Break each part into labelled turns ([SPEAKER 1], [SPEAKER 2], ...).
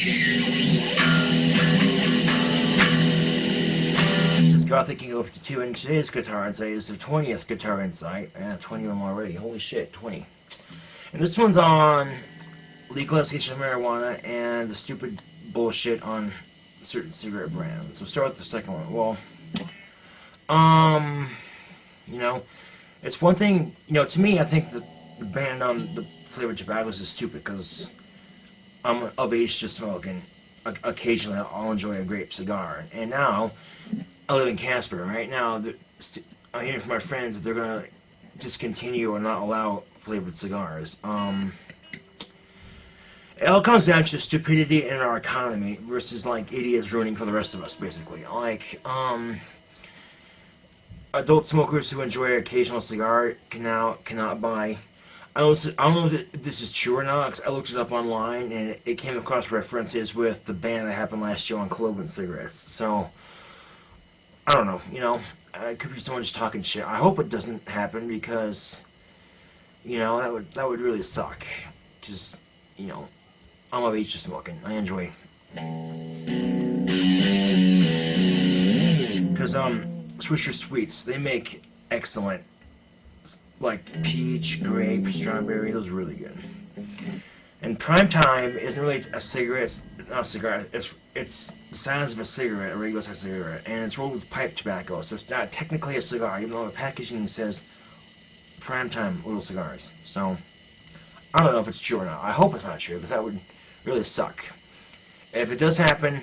[SPEAKER 1] This Gothic King 52, and today's guitar insight is the 20th guitar insight. 20 of them already. Holy shit, 20. And this one's on legalization of marijuana and the stupid bullshit on certain cigarette brands. So start with the second one. Well, you know, it's one thing, you know, to me, I think the ban on the flavored tobaccos is stupid because I'm of age to smoke, and occasionally I'll enjoy a grape cigar. And now, I live in Casper. Right now, I'm hearing from my friends that they're going to discontinue or not allow flavored cigars. It all comes down to stupidity in our economy versus, like, idiots ruining for the rest of us, basically. Like, adult smokers who enjoy an occasional cigar cannot buy. I don't know if this is true or not, because I looked it up online, and it came across references with the ban that happened last year on cloven cigarettes. So, I don't know, you know, it could be someone just talking shit. I hope it doesn't happen, because, you know, that would really suck. Because, you know, I'm of age to smoking. I enjoy. Because, Swisher Sweets, they make excellent, like, peach, grape, strawberry, those are really good. And Prime Time isn't really a cigarette, it's not a cigar, it's the size of a cigarette, a regular size cigarette, and it's rolled with pipe tobacco, so it's not technically a cigar, even though the packaging says Prime Time little cigars. So, I don't know if it's true or not. I hope it's not true, because that would really suck. If it does happen,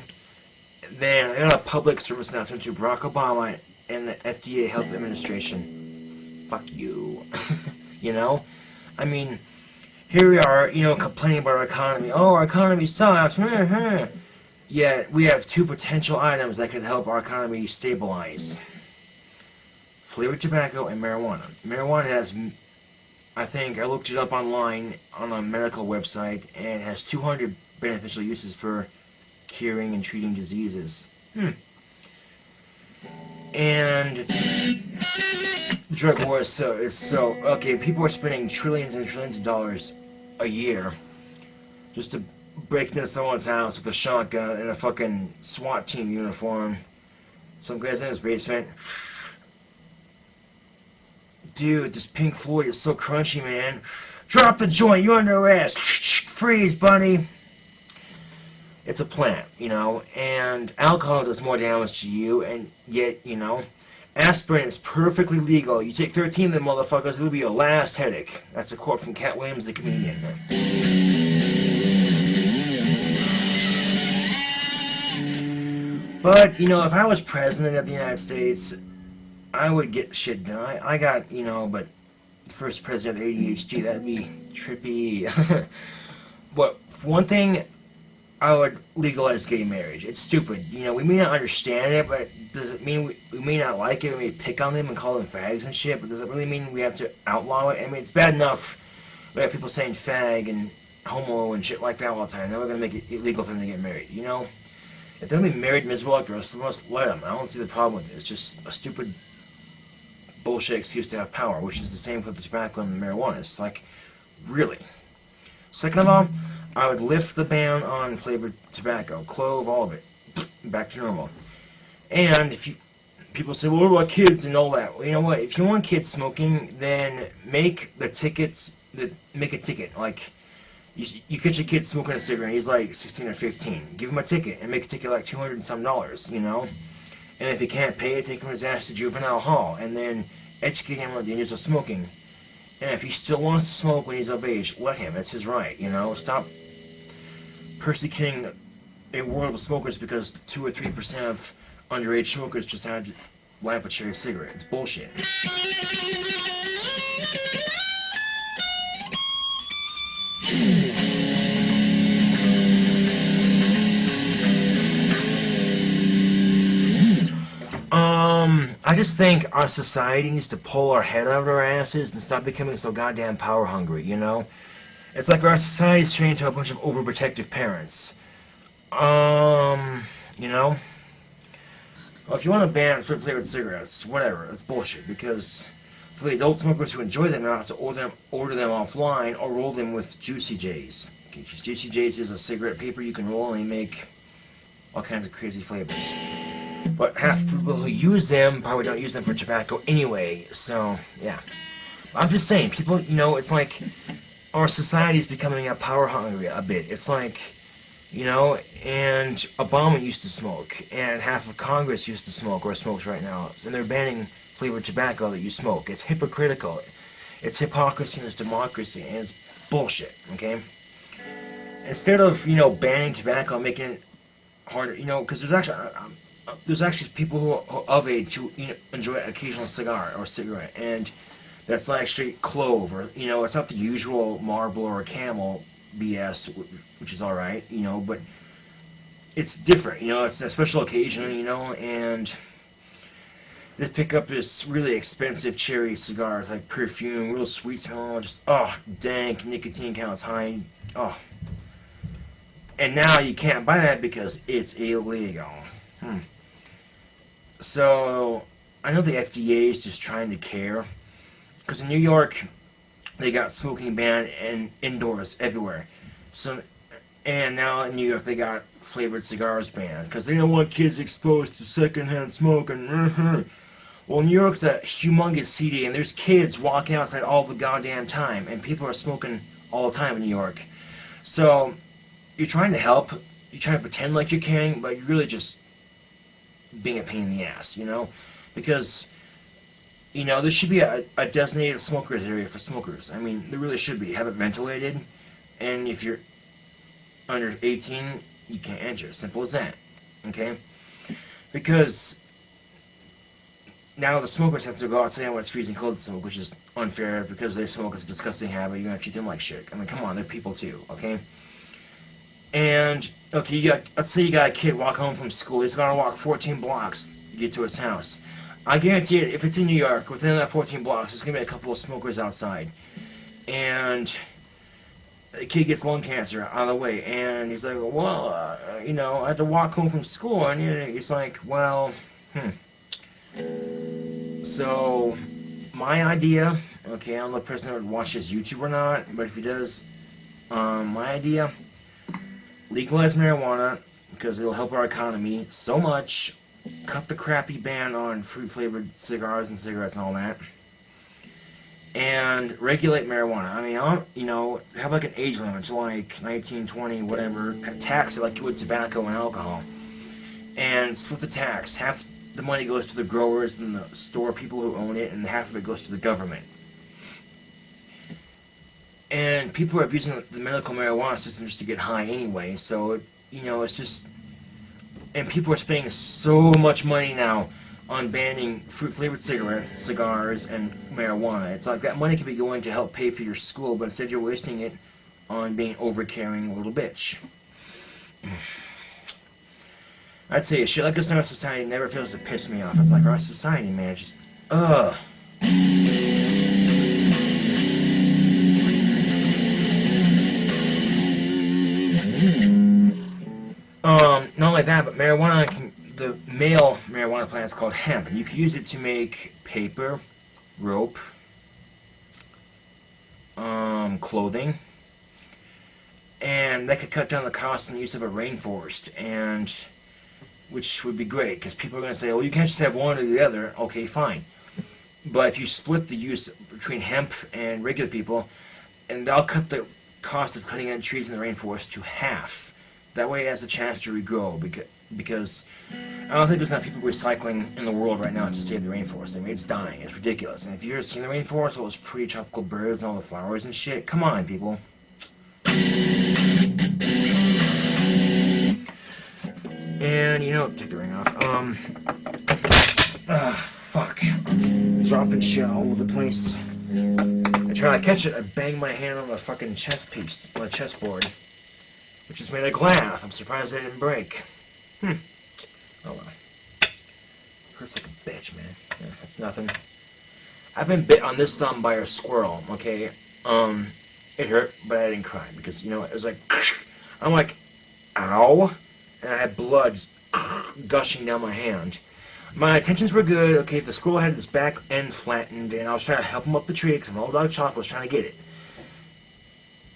[SPEAKER 1] then I got a public service announcement to Barack Obama and the FDA Health Administration. Fuck you. You know? I mean, here we are, you know, complaining about our economy. Oh, our economy sucks. Yet, we have two potential items that could help our economy stabilize. Flavored tobacco and marijuana. Marijuana has, I think, I looked it up online on a medical website, and it has 200 beneficial uses for curing and treating diseases. And the drug war is so okay. People are spending trillions and trillions of dollars a year just to break into someone's house with a shotgun and a fucking SWAT team uniform. Some guy's in his basement. Dude, this Pink Floyd is so crunchy, man. Drop the joint. You're under arrest. Freeze, buddy. It's a plant, you know, and alcohol does more damage to you, and yet, you know, aspirin is perfectly legal. You take 13 of them motherfuckers, it'll be your last headache. That's a quote from Cat Williams, the comedian. But, you know, if I was president of the United States, I would get shit done. I got, you know, but the first president of ADHD, that'd be trippy. But, for one thing, I would legalize gay marriage. It's stupid. You know, we may not understand it, but does it mean we may not like it? We may pick on them and call them fags and shit, but does it really mean we have to outlaw it? I mean, it's bad enough we have people saying fag and homo and shit like that all the time. Now we're going to make it illegal for them to get married, you know? If they're going to be married miserable like the rest of us, let them. I don't see the problem with it. It's just a stupid bullshit excuse to have power, which is the same for the tobacco and the marijuana. It's like, really? Second of all, I would lift the ban on flavored tobacco, clove, all of it, back to normal. And if people say, well, what about kids and all that? Well, you know what? If you want kids smoking, then make a ticket. Like, you catch a kid smoking a cigarette, and he's like 16 or 15. Give him a ticket and make a ticket like $200 and some, you know? And if he can't pay it, take him his ass to juvenile hall, and then educate him on the dangers of smoking. And if he still wants to smoke when he's of age, let him. It's his right, you know? Stop persecuting a world of smokers because 2 or 3% of underage smokers just had to light up a cherry cigarette. It's bullshit. I just think our society needs to pull our head out of our asses and stop becoming so goddamn power hungry, you know? It's like our society's trained to a bunch of overprotective parents. You know? Well, if you want to ban flavored cigarettes, whatever, it's bullshit, because for the adult smokers who enjoy them, you have to order them offline or roll them with Juicy J's. Okay, Juicy J's is a cigarette paper you can roll and they make all kinds of crazy flavors. But half the people who use them probably don't use them for tobacco anyway, so yeah. I'm just saying, people, it's like our society is becoming a power hungry a bit. It's like, and Obama used to smoke, and half of Congress used to smoke or smokes right now, and they're banning flavored tobacco that you smoke. It's hypocritical. It's hypocrisy and it's democracy, and it's bullshit, okay? Instead of, banning tobacco, making it harder, because there's actually people who are of age who enjoy an occasional cigar or cigarette, and that's like straight clove, or it's not the usual Marlboro or Camel BS, which is all right, but it's different, it's a special occasion, and they pick up this really expensive cherry cigars, like perfume, real sweet smell, just dank, nicotine counts high, and now you can't buy that because it's illegal. So I know the FDA is just trying to care, because in New York they got smoking banned and indoors everywhere. So, and now in New York they got flavored cigars banned because they don't want kids exposed to secondhand smoke. And well, New York's a humongous city, and there's kids walking outside all the goddamn time, and people are smoking all the time in New York. So you're trying to help, you're trying to pretend like you're caring, but you're really just being a pain in the ass, because there should be a designated smokers area for smokers. I mean, there really should be. Have it ventilated, and if you're under 18, you can't enter. Simple as that. Okay? Because now the smokers have to go outside when it's freezing cold to smoke, which is unfair because they smoke. It's a disgusting habit. You're gonna treat them like shit. I mean, come on, they're people too. Okay? And okay, let's say you got a kid walk home from school. He's gonna walk 14 blocks to get to his house. I guarantee it, if it's in New York, within that 14 blocks, there's going to be a couple of smokers outside. And the kid gets lung cancer out of the way. And he's like, well, I had to walk home from school. And he's like, well, So, my idea, okay, I don't know if the person would watch this YouTube or not, but if he does, my idea, legalize marijuana, because it'll help our economy so much. Cut the crappy ban on fruit-flavored cigars and cigarettes and all that. And regulate marijuana. I mean, have like an age limit to like 19, 20, whatever. Tax it like you would tobacco and alcohol. And split the tax. Half the money goes to the growers and the store people who own it, and half of it goes to the government. And people are abusing the medical marijuana system just to get high anyway, so, it's just... And people are spending so much money now on banning fruit-flavored cigarettes, cigars, and marijuana. It's like that money could be going to help pay for your school, but instead you're wasting it on being over-caring little bitch. I'd say shit like this in our society never fails to piss me off. It's like our society, man, just... Ugh. Not only that, but marijuana the male marijuana plant is called hemp, and you can use it to make paper, rope, clothing, and that could cut down the cost and use of a rainforest, and which would be great, because people are going to say, well, you can't just have one or the other. Okay, fine. But if you split the use between hemp and regular people, and they'll cut the cost of cutting down trees in the rainforest to half. That way it has a chance to regrow, because I don't think there's enough people recycling in the world right now to save the rainforest. I mean, it's dying. It's ridiculous. And if you've ever seen the rainforest, all those pretty tropical birds and all the flowers and shit, come on, people. And, take the ring off. Fuck. Dropping shit all over the place. I try to catch it, I bang my hand on the fucking chest piece, my chessboard. Which is made of glass. I'm surprised they didn't break. Oh well. Hurts like a bitch, man. Yeah, that's nothing. I've been bit on this thumb by a squirrel, okay? It hurt, but I didn't cry because, it was like... I'm like, ow? And I had blood just gushing down my hand. My intentions were good. Okay, the squirrel had his back end flattened, and I was trying to help him up the tree because my old dog Chocolate was trying to get it.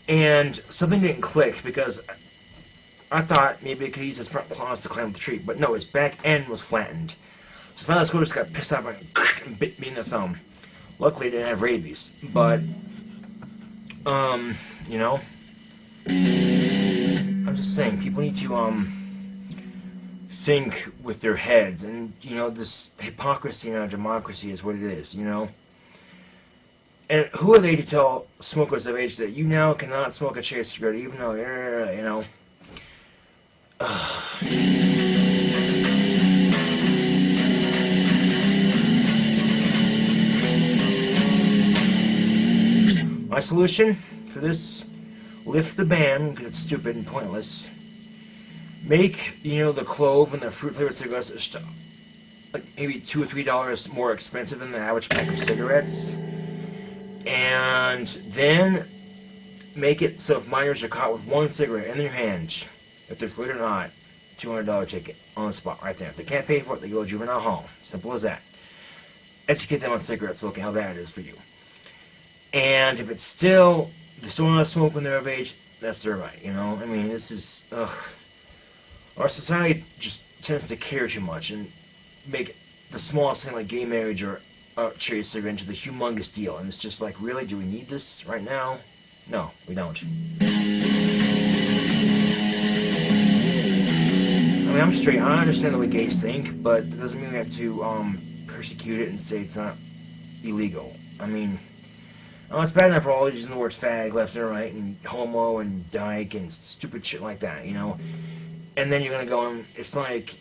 [SPEAKER 1] And something didn't click because I thought maybe it could use his front claws to climb up the tree, but no, his back end was flattened. So finally, the squirrel just got pissed off and bit me in the thumb. Luckily, it didn't have rabies, but you know, I'm just saying, people need to think with their heads, and you know, this hypocrisy in our democracy is what it is, you know. And who are they to tell smokers of age that you now cannot smoke a cherry cigarette, even though you know. My solution for this: lift the ban because it's stupid and pointless. Make, you know, the clove and the fruit flavored cigarettes like maybe $2 or $3 more expensive than the average pack of cigarettes, and then make it so if minors are caught with one cigarette in their hand, if they're flavored or not, $200 ticket on the spot right there. If they can't pay for it, they go to juvenile hall. Simple as that. Educate them on cigarette smoking, how bad it is for you. And if it's still, they still want to smoke when they're of age, that's their right, you know? I mean, this is, our society just tends to care too much and make the smallest thing like gay marriage or a cherry cigarette into the humongous deal. And it's just like, really, do we need this right now? No, we don't. I mean, I'm straight. I understand the way gays think, but that doesn't mean we have to persecute it and say it's not illegal. I mean, it's bad enough for all using the words fag left and right and homo and dyke and stupid shit like that, you know? And then you're going to go and it's like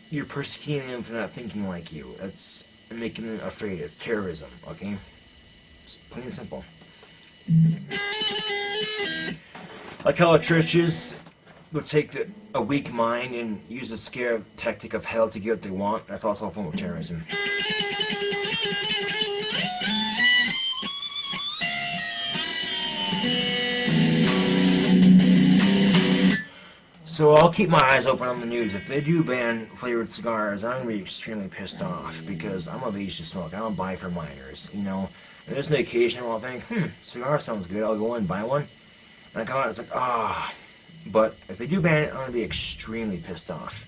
[SPEAKER 1] you're persecuting them for not thinking like you. That's making them afraid. It's terrorism, okay? It's plain and simple. Like how churches will take a weak mind and use the scare tactic of hell to get what they want. That's also a form of terrorism. So I'll keep my eyes open on the news. If they do ban flavored cigars, I'm going to be extremely pissed off because I'm of age to smoke. I don't buy for minors, you know. And there's an occasion where I'll think, cigar sounds good. I'll go in and buy one. And I come out, it's like, But if they do ban it, I'm going to be extremely pissed off.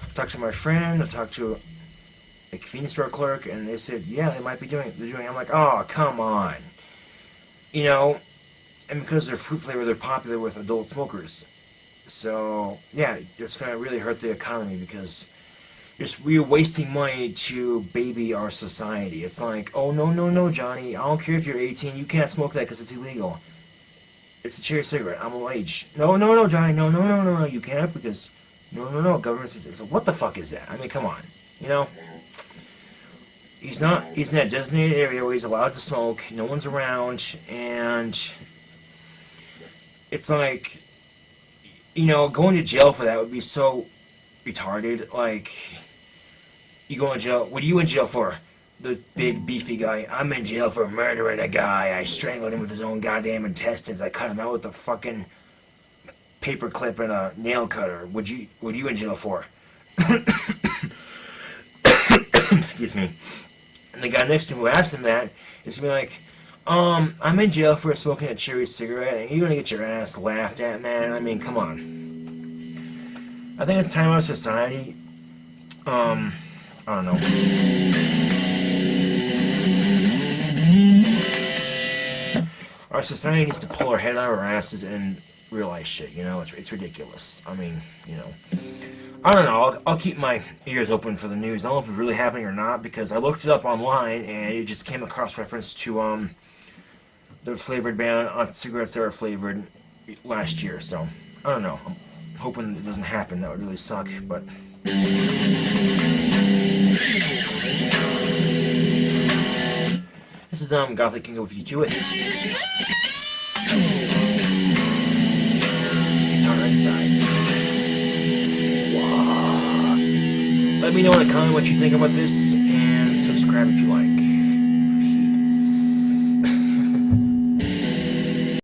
[SPEAKER 1] I talked to my friend, I talked to a convenience store clerk, and they said, yeah, they might be doing it. They're doing it. I'm like, oh, come on. You know, and because they're fruit flavored, they're popular with adult smokers. So, yeah, it's going to really hurt the economy because we're wasting money to baby our society. It's like, oh, no, Johnny, I don't care if you're 18, you can't smoke that because it's illegal. It's a cherry cigarette. I'm of age. No, Johnny, no, you can't because, no, government says, so what the fuck is that? I mean, come on, you know? He's in that designated area where he's allowed to smoke, no one's around, and it's like, you know, going to jail for that would be so retarded. Like, you go in jail, what are you in jail for? The big beefy guy, I'm in jail for murdering a guy. I strangled him with his own goddamn intestines. I cut him out with a fucking paper clip and a nail cutter. What are you in jail for? Excuse me. And the guy next to him who asked him that is gonna be like, I'm in jail for smoking a cherry cigarette, and you're gonna get your ass laughed at, man. I mean, come on. I think it's time our society, I don't know. Our society needs to pull our head out of our asses and realize shit, you know? It's ridiculous. I mean, you know. I don't know. I'll keep my ears open for the news. I don't know if it's really happening or not, because I looked it up online, and it just came across reference to, the flavored ban on cigarettes that are flavored last year. So, I don't know. I'm hoping it doesn't happen. That would really suck, but... This is, Gothic King of you with Guitar Inside. Wow. Let me know in a comment what you think about this, and subscribe if you